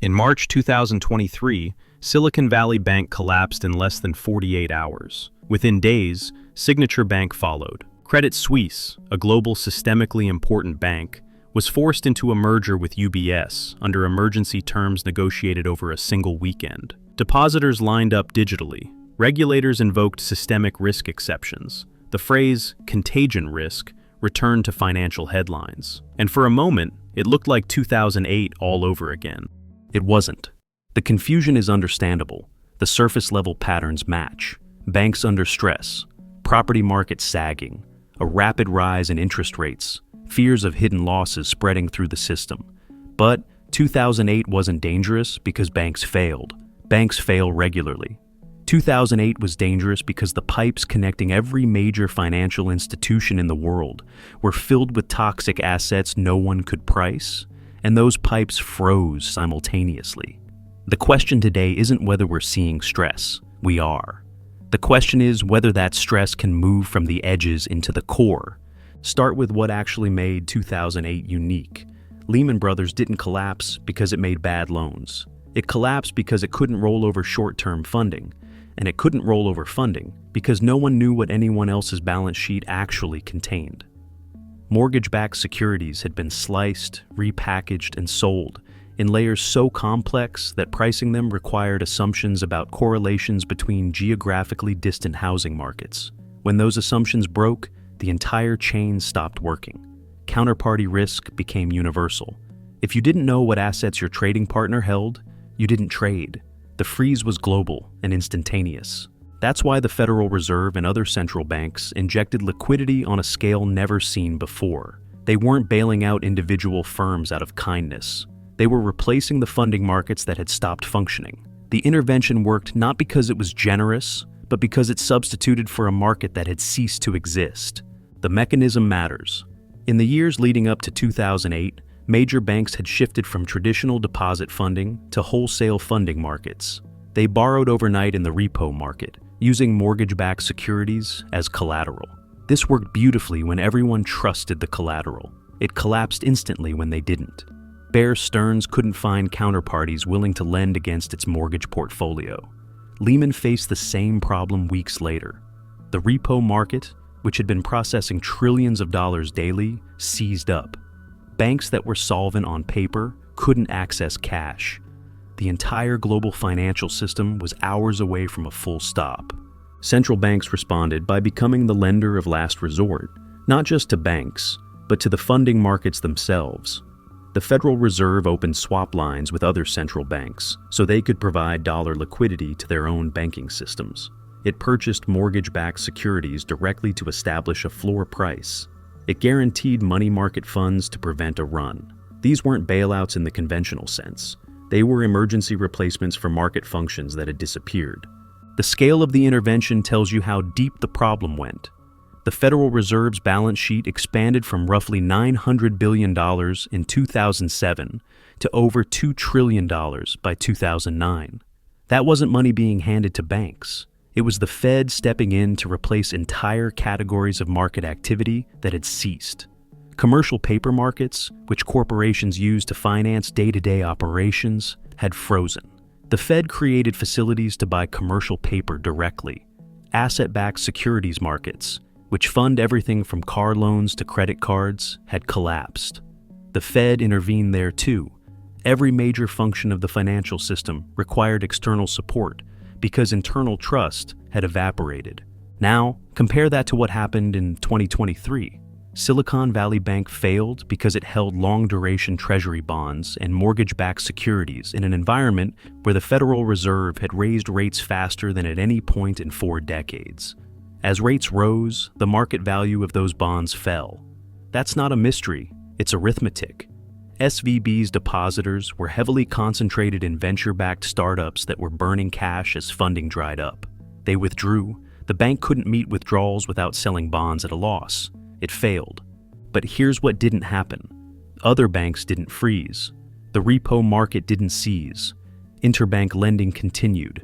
In March 2023, Silicon Valley Bank collapsed in less than 48 hours. Within days, Signature Bank followed. Credit Suisse, a global systemically important bank, was forced into a merger with UBS under emergency terms negotiated over a single weekend. Depositors lined up digitally. Regulators invoked systemic risk exceptions. The phrase contagion risk returned to financial headlines. And for a moment, it looked like 2008 all over again. It wasn't. The confusion is understandable. The surface-level patterns match. Banks under stress, property markets sagging, a rapid rise in interest rates, fears of hidden losses spreading through the system. But 2008 wasn't dangerous because banks failed. Banks fail regularly. 2008 was dangerous because the pipes connecting every major financial institution in the world were filled with toxic assets no one could price, and those pipes froze simultaneously. The question today isn't whether we're seeing stress. We are. The question is whether that stress can move from the edges into the core. Start with what actually made 2008 unique. Lehman Brothers didn't collapse because it made bad loans. It collapsed because it couldn't roll over short-term funding. And it couldn't roll over funding because no one knew what anyone else's balance sheet actually contained. Mortgage-backed securities had been sliced, repackaged, and sold in layers so complex that pricing them required assumptions about correlations between geographically distant housing markets. When those assumptions broke, the entire chain stopped working. Counterparty risk became universal. If you didn't know what assets your trading partner held, you didn't trade. The freeze was global and instantaneous. That's why the Federal Reserve and other central banks injected liquidity on a scale never seen before. They weren't bailing out individual firms out of kindness. They were replacing the funding markets that had stopped functioning. The intervention worked not because it was generous, but because it substituted for a market that had ceased to exist. The mechanism matters. In the years leading up to 2008, major banks had shifted from traditional deposit funding to wholesale funding markets. They borrowed overnight in the repo market, using mortgage-backed securities as collateral. This worked beautifully when everyone trusted the collateral. It collapsed instantly when they didn't. Bear Stearns couldn't find counterparties willing to lend against its mortgage portfolio. Lehman faced the same problem weeks later. The repo market, which had been processing trillions of dollars daily, seized up. Banks that were solvent on paper couldn't access cash. The entire global financial system was hours away from a full stop. Central banks responded by becoming the lender of last resort, not just to banks, but to the funding markets themselves. The Federal Reserve opened swap lines with other central banks so they could provide dollar liquidity to their own banking systems. It purchased mortgage-backed securities directly to establish a floor price. It guaranteed money market funds to prevent a run. These weren't bailouts in the conventional sense. They were emergency replacements for market functions that had disappeared. The scale of the intervention tells you how deep the problem went. The Federal Reserve's balance sheet expanded from roughly $900 billion in 2007 to over $2 trillion by 2009. That wasn't money being handed to banks. It was the Fed stepping in to replace entire categories of market activity that had ceased. Commercial paper markets, which corporations use to finance day-to-day operations, had frozen. The Fed created facilities to buy commercial paper directly. Asset-backed securities markets, which fund everything from car loans to credit cards, had collapsed. The Fed intervened there too. Every major function of the financial system required external support because internal trust had evaporated. Now, compare that to what happened in 2023. Silicon Valley Bank failed because it held long-duration treasury bonds and mortgage-backed securities in an environment where the Federal Reserve had raised rates faster than at any point in 4 decades. As rates rose, the market value of those bonds fell. That's not a mystery, it's arithmetic. SVB's depositors were heavily concentrated in venture-backed startups that were burning cash as funding dried up. They withdrew. The bank couldn't meet withdrawals without selling bonds at a loss. It failed. But here's what didn't happen. Other banks didn't freeze. The repo market didn't seize. Interbank lending continued.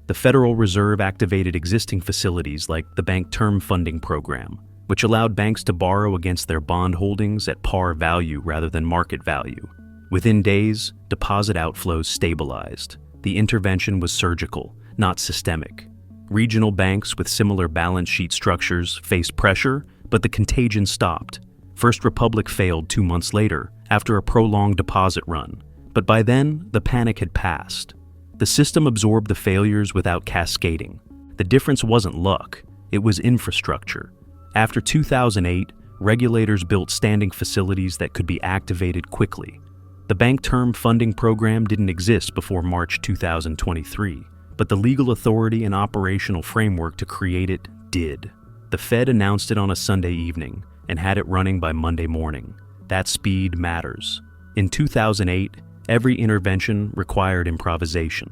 The Federal Reserve activated existing facilities like the Bank Term Funding Program, which allowed banks to borrow against their bond holdings at par value rather than market value. Within days, deposit outflows stabilized. The intervention was surgical, not systemic. Regional banks with similar balance sheet structures faced pressure, but the contagion stopped. First Republic failed 2 months later, after a prolonged deposit run. But by then, the panic had passed. The system absorbed the failures without cascading. The difference wasn't luck, it was infrastructure. After 2008, regulators built standing facilities that could be activated quickly. The Bank Term Funding Program didn't exist before March 2023, but the legal authority and operational framework to create it did. The Fed announced it on a Sunday evening and had it running by Monday morning. That speed matters. In 2008, every intervention required improvisation.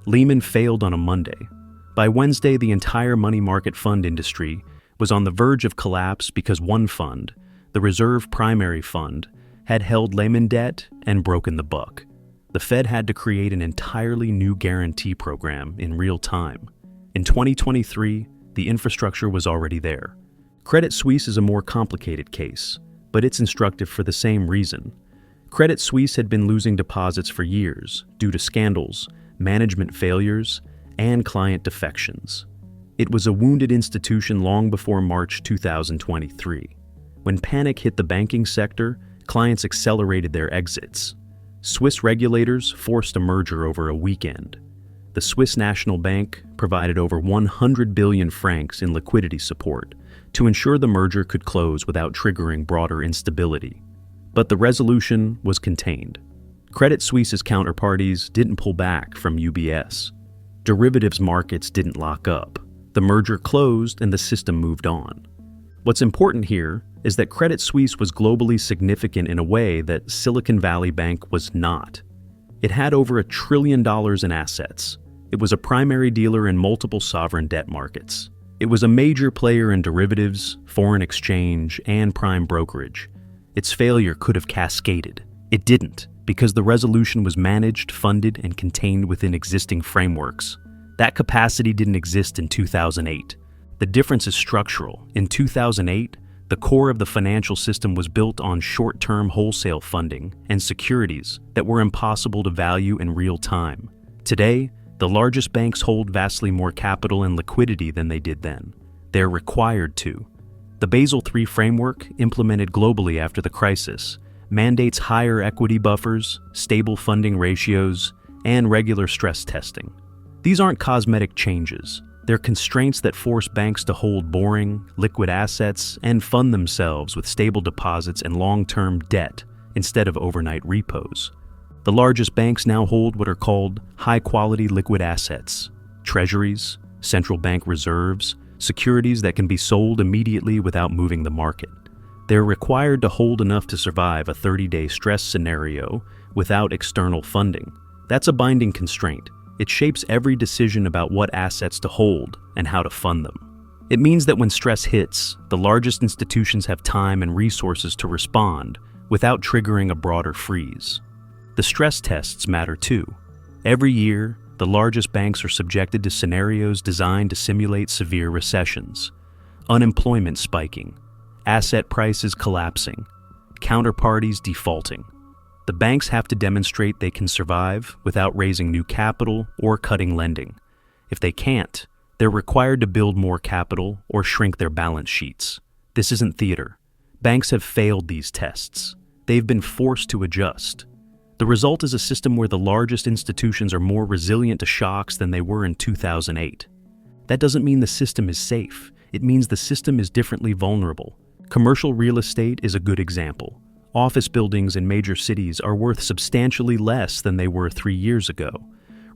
Lehman failed on a Monday. By Wednesday, the entire money market fund industry was on the verge of collapse because one fund, the Reserve Primary Fund, had held Lehman debt and broken the buck. The Fed had to create an entirely new guarantee program in real time. In 2023, the infrastructure was already there. Credit Suisse is a more complicated case, but it's instructive for the same reason. Credit Suisse had been losing deposits for years due to scandals, management failures, and client defections. It was a wounded institution long before March 2023. When panic hit the banking sector, clients accelerated their exits. Swiss regulators forced a merger over a weekend. The Swiss National Bank provided over 100 billion francs in liquidity support to ensure the merger could close without triggering broader instability. But the resolution was contained. Credit Suisse's counterparties didn't pull back from UBS. Derivatives markets didn't lock up. The merger closed and the system moved on. What's important here is that Credit Suisse was globally significant in a way that Silicon Valley Bank was not. It had over $1 trillion in assets. It was a primary dealer in multiple sovereign debt markets. It was a major player in derivatives, foreign exchange, and prime brokerage. Its failure could have cascaded. It didn't, because the resolution was managed, funded, and contained within existing frameworks. That capacity didn't exist in 2008. The difference is structural. In 2008, the core of the financial system was built on short-term wholesale funding and securities that were impossible to value in real time. Today, the largest banks hold vastly more capital and liquidity than they did then. They're required to. The Basel III framework, implemented globally after the crisis, mandates higher equity buffers, stable funding ratios, and regular stress testing. These aren't cosmetic changes. They're constraints that force banks to hold boring, liquid assets and fund themselves with stable deposits and long-term debt instead of overnight repos. The largest banks now hold what are called high-quality liquid assets, treasuries, central bank reserves, securities that can be sold immediately without moving the market. They're required to hold enough to survive a 30-day stress scenario without external funding. That's a binding constraint. It shapes every decision about what assets to hold and how to fund them. It means that when stress hits, the largest institutions have time and resources to respond without triggering a broader freeze. The stress tests matter too. Every year, the largest banks are subjected to scenarios designed to simulate severe recessions, unemployment spiking, asset prices collapsing, counterparties defaulting. The banks have to demonstrate they can survive without raising new capital or cutting lending. If they can't, they're required to build more capital or shrink their balance sheets. This isn't theater. Banks have failed these tests. They've been forced to adjust. The result is a system where the largest institutions are more resilient to shocks than they were in 2008. That doesn't mean the system is safe. It means the system is differently vulnerable. Commercial real estate is a good example. Office buildings in major cities are worth substantially less than they were 3 years ago.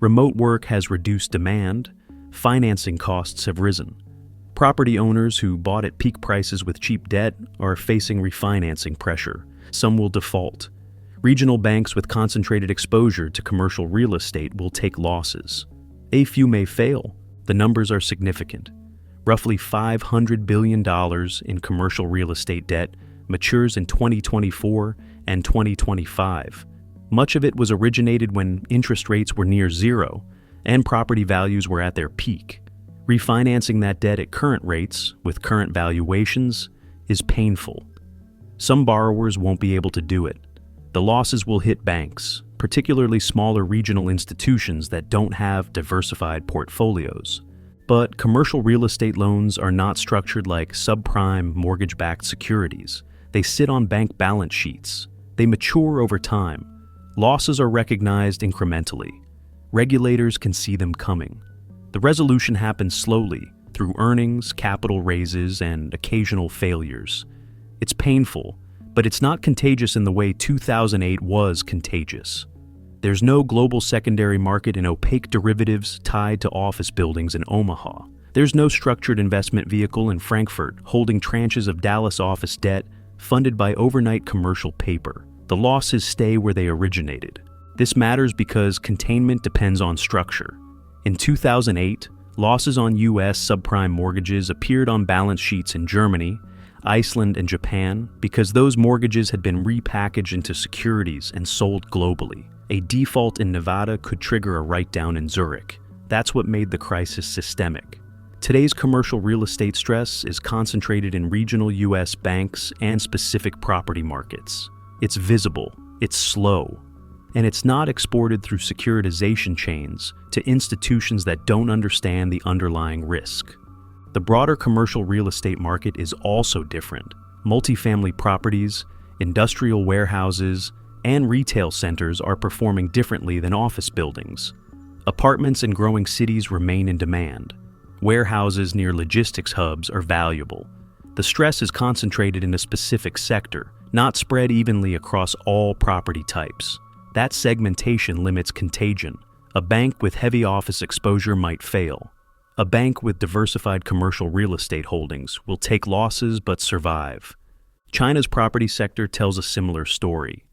Remote work has reduced demand. Financing costs have risen. Property owners who bought at peak prices with cheap debt are facing refinancing pressure. Some will default. Regional banks with concentrated exposure to commercial real estate will take losses. A few may fail. The numbers are significant. Roughly $500 billion in commercial real estate debt matures in 2024 and 2025. Much of it was originated when interest rates were near zero and property values were at their peak. Refinancing that debt at current rates, with current valuations, is painful. Some borrowers won't be able to do it. The losses will hit banks, particularly smaller regional institutions that don't have diversified portfolios. But commercial real estate loans are not structured like subprime mortgage-backed securities. They sit on bank balance sheets. They mature over time. Losses are recognized incrementally. Regulators can see them coming. The resolution happens slowly, through earnings, capital raises, and occasional failures. It's painful, but it's not contagious in the way 2008 was contagious. There's no global secondary market in opaque derivatives tied to office buildings in Omaha. There's no structured investment vehicle in Frankfurt holding tranches of Dallas office debt funded by overnight commercial paper. The losses stay where they originated. This matters because containment depends on structure. In 2008, losses on U.S. subprime mortgages appeared on balance sheets in Germany, Iceland, and Japan because those mortgages had been repackaged into securities and sold globally. A default in Nevada could trigger a write-down in Zurich. That's what made the crisis systemic. Today's commercial real estate stress is concentrated in regional U.S. banks and specific property markets. It's visible, it's slow, and it's not exported through securitization chains to institutions that don't understand the underlying risk. The broader commercial real estate market is also different. Multifamily properties, industrial warehouses, and retail centers are performing differently than office buildings. Apartments in growing cities remain in demand. Warehouses near logistics hubs are valuable. The stress is concentrated in a specific sector, not spread evenly across all property types. That segmentation limits contagion. A bank with heavy office exposure might fail. A bank with diversified commercial real estate holdings will take losses but survive. China's property sector tells a similar story.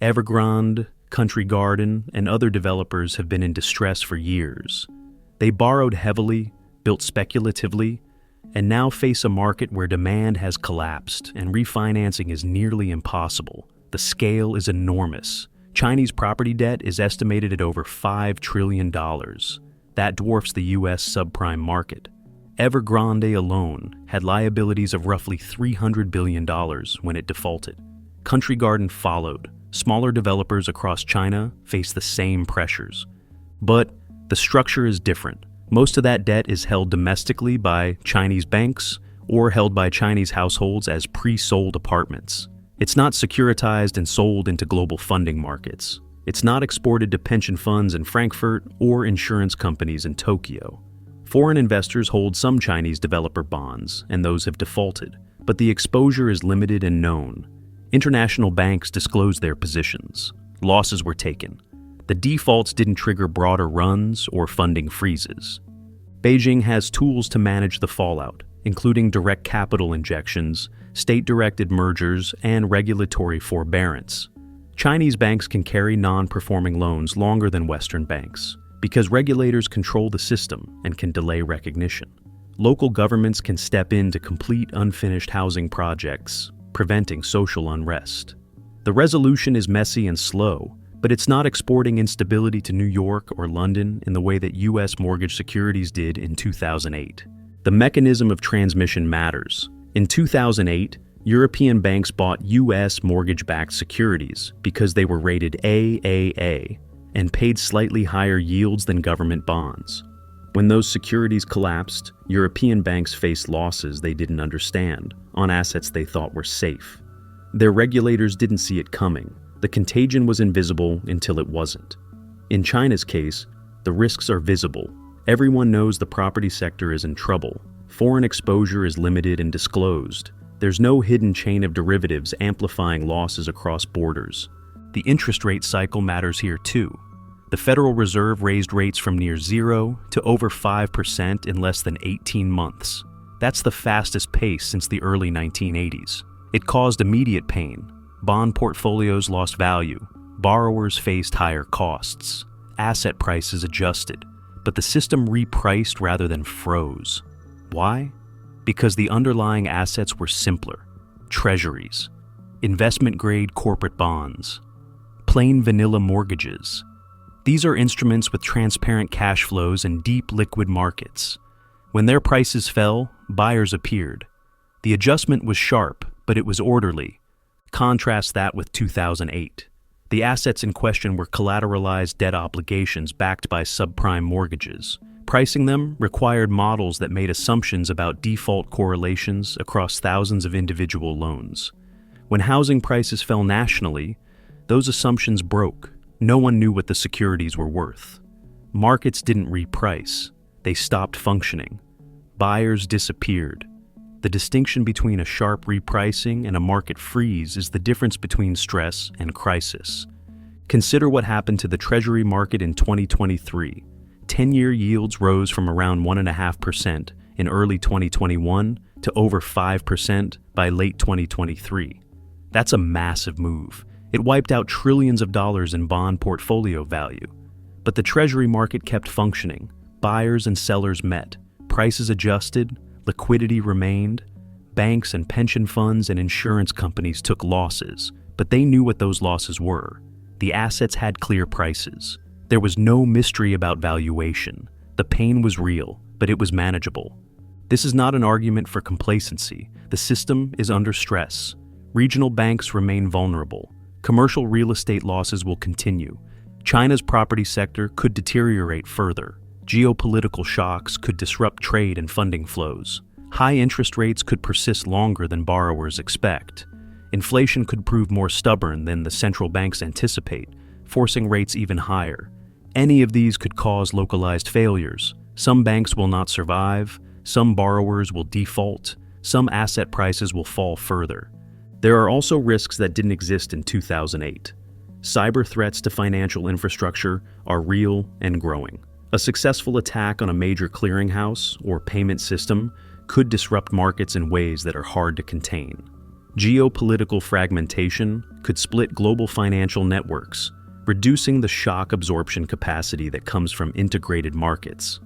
Evergrande, Country Garden, and other developers have been in distress for years. They borrowed heavily, built speculatively, and now face a market where demand has collapsed and refinancing is nearly impossible. The scale is enormous. Chinese property debt is estimated at over $5 trillion. That dwarfs the U.S. subprime market. Evergrande alone had liabilities of roughly $300 billion when it defaulted. Country Garden followed. Smaller developers across China face the same pressures. But the structure is different. Most of that debt is held domestically by Chinese banks or held by Chinese households as pre-sold apartments. It's not securitized and sold into global funding markets. It's not exported to pension funds in Frankfurt or insurance companies in Tokyo. Foreign investors hold some Chinese developer bonds, and those have defaulted, but the exposure is limited and known. International banks disclose their positions. Losses were taken. The defaults didn't trigger broader runs or funding freezes. Beijing has tools to manage the fallout, including direct capital injections, state-directed mergers, and regulatory forbearance. Chinese banks can carry non-performing loans longer than Western banks because regulators control the system and can delay recognition. Local governments can step in to complete unfinished housing projects, preventing social unrest. The resolution is messy and slow, but it's not exporting instability to New York or London in the way that U.S. mortgage securities did in 2008. The mechanism of transmission matters. In 2008, European banks bought U.S. mortgage-backed securities because they were rated AAA and paid slightly higher yields than government bonds. When those securities collapsed, European banks faced losses they didn't understand on assets they thought were safe. Their regulators didn't see it coming. The contagion was invisible until it wasn't. In China's case, the risks are visible. Everyone knows the property sector is in trouble. Foreign exposure is limited and disclosed. There's no hidden chain of derivatives amplifying losses across borders. The interest rate cycle matters here too. The Federal Reserve raised rates from near 0 to over 5% in less than 18 months. That's the fastest pace since the early 1980s. It caused immediate pain. Bond portfolios lost value. Borrowers faced higher costs. Asset prices adjusted. But the system repriced rather than froze. Why? Because the underlying assets were simpler. Treasuries, investment-grade corporate bonds, plain vanilla mortgages. These are instruments with transparent cash flows and deep liquid markets. When their prices fell, buyers appeared. The adjustment was sharp, but it was orderly. Contrast that with 2008. The assets in question were collateralized debt obligations backed by subprime mortgages. Pricing them required models that made assumptions about default correlations across thousands of individual loans. When housing prices fell nationally, those assumptions broke. No one knew what the securities were worth. Markets didn't reprice. They stopped functioning. Buyers disappeared. The distinction between a sharp repricing and a market freeze is the difference between stress and crisis. Consider what happened to the Treasury market in 2023. 10-year yields rose from around 1.5% in early 2021 to over 5% by late 2023. That's a massive move. It wiped out trillions of dollars in bond portfolio value. But the Treasury market kept functioning. Buyers and sellers met. Prices adjusted. Liquidity remained. Banks and pension funds and insurance companies took losses, but they knew what those losses were. The assets had clear prices. There was no mystery about valuation. The pain was real, but it was manageable. This is not an argument for complacency. The system is under stress. Regional banks remain vulnerable. Commercial real estate losses will continue. China's property sector could deteriorate further. Geopolitical shocks could disrupt trade and funding flows. High interest rates could persist longer than borrowers expect. Inflation could prove more stubborn than the central banks anticipate, forcing rates even higher. Any of these could cause localized failures. Some banks will not survive, some borrowers will default, some asset prices will fall further. There are also risks that didn't exist in 2008. Cyber threats to financial infrastructure are real and growing. A successful attack on a major clearinghouse or payment system could disrupt markets in ways that are hard to contain. Geopolitical fragmentation could split global financial networks, reducing the shock absorption capacity that comes from integrated markets.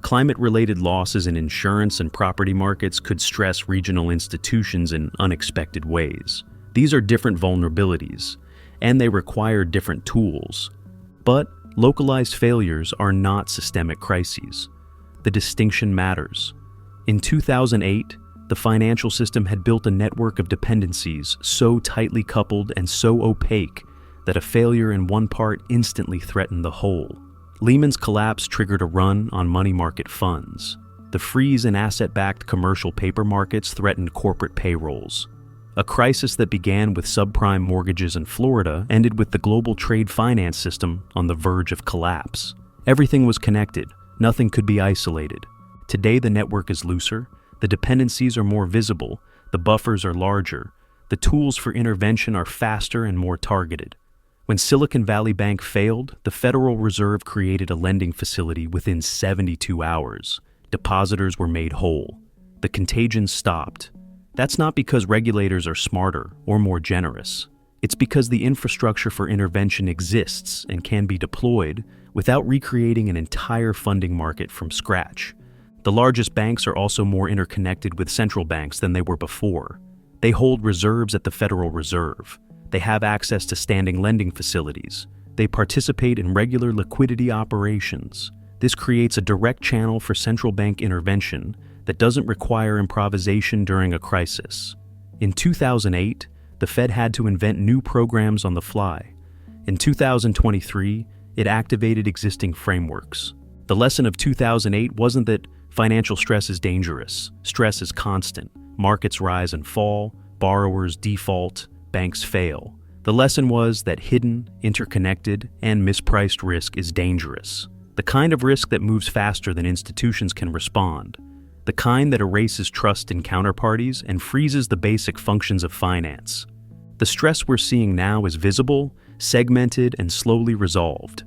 Climate-related losses in insurance and property markets could stress regional institutions in unexpected ways. These are different vulnerabilities, and they require different tools. But localized failures are not systemic crises. The distinction matters. In 2008, the financial system had built a network of dependencies so tightly coupled and so opaque that a failure in one part instantly threatened the whole. Lehman's collapse triggered a run on money market funds. The freeze in asset-backed commercial paper markets threatened corporate payrolls. A crisis that began with subprime mortgages in Florida ended with the global trade finance system on the verge of collapse. Everything was connected. Nothing could be isolated. Today the network is looser, the dependencies are more visible, the buffers are larger, the tools for intervention are faster and more targeted. When Silicon Valley Bank failed, the Federal Reserve created a lending facility within 72 hours. Depositors were made whole. The contagion stopped. That's not because regulators are smarter or more generous. It's because the infrastructure for intervention exists and can be deployed without recreating an entire funding market from scratch. The largest banks are also more interconnected with central banks than they were before. They hold reserves at the Federal Reserve. They have access to standing lending facilities. They participate in regular liquidity operations. This creates a direct channel for central bank intervention that doesn't require improvisation during a crisis. In 2008, the Fed had to invent new programs on the fly. In 2023, it activated existing frameworks. The lesson of 2008 wasn't that financial stress is dangerous. Stress is constant. Markets rise and fall, borrowers default, banks fail. The lesson was that hidden, interconnected, and mispriced risk is dangerous. The kind of risk that moves faster than institutions can respond. The kind that erases trust in counterparties and freezes the basic functions of finance. The stress we're seeing now is visible, segmented, and slowly resolved.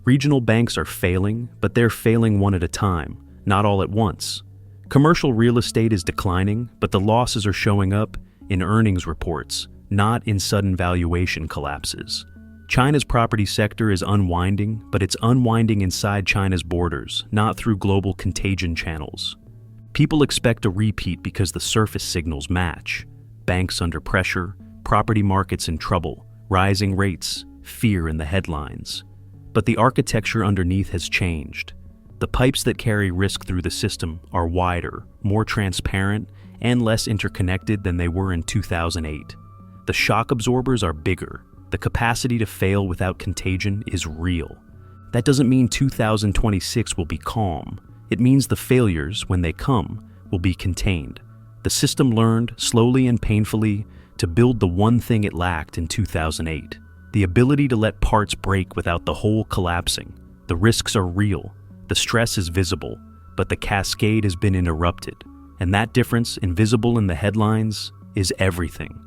Regional banks are failing, but they're failing one at a time, not all at once. Commercial real estate is declining, but the losses are showing up in earnings reports, not in sudden valuation collapses. China's property sector is unwinding, but it's unwinding inside China's borders, not through global contagion channels. People expect a repeat because the surface signals match. Banks under pressure, property markets in trouble, rising rates, fear in the headlines. But the architecture underneath has changed. The pipes that carry risk through the system are wider, more transparent, and less interconnected than they were in 2008. The shock absorbers are bigger. The capacity to fail without contagion is real. That doesn't mean 2026 will be calm. It means the failures, when they come, will be contained. The system learned, slowly and painfully, to build the one thing it lacked in 2008. The ability to let parts break without the whole collapsing. The risks are real. The stress is visible, but the cascade has been interrupted. And that difference, invisible in the headlines, is everything.